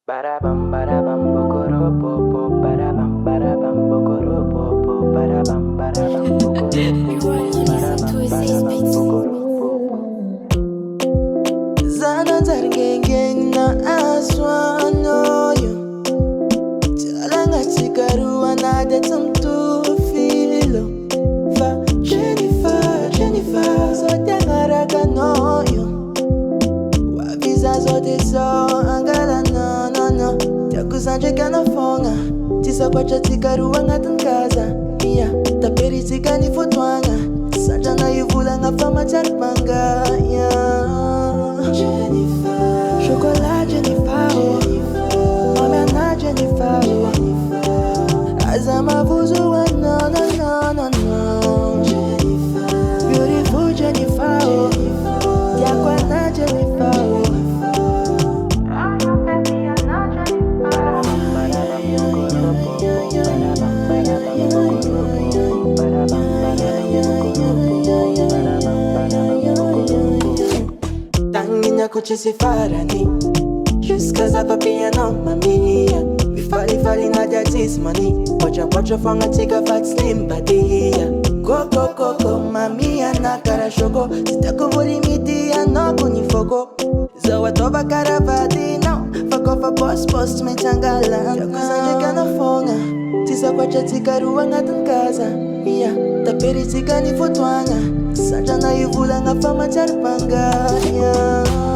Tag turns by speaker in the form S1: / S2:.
S1: Barabam bokoropo barabam bokoropo barabam bokoropo. Zana zargengeng na aswanoyo Jalanga chikaruwa na detumtu filo Fa Jennifer zote ngaraga noyo Waviza zote so angala no Jakuzanje kana fonga Tisa kwa chikaruwa ngatankaza Iya, taperi tikani futwanga Sanja na yuvula nga fama charpanga Jennifer, chocolat Jennifer, Mama na Jennifer, Azama vuzu wa no Beautiful Jennifer, Yakwa na Jennifer. Tanginya kuchisi farani Jusqu'à sa papilla no mamia We falling na daddy's money Pocha fanga tika fat slim badia Go mamia na karashoko Sitakuvuli mitia no kunifoko Zawa toba karavati no Fuck off a boss metangala Jakuzanje kana fonga Tisa kwacha tika ruwa ngatankaza Yeah, taperi tika nifutwanga Sanja na yuvula nga fama charpanga Yeah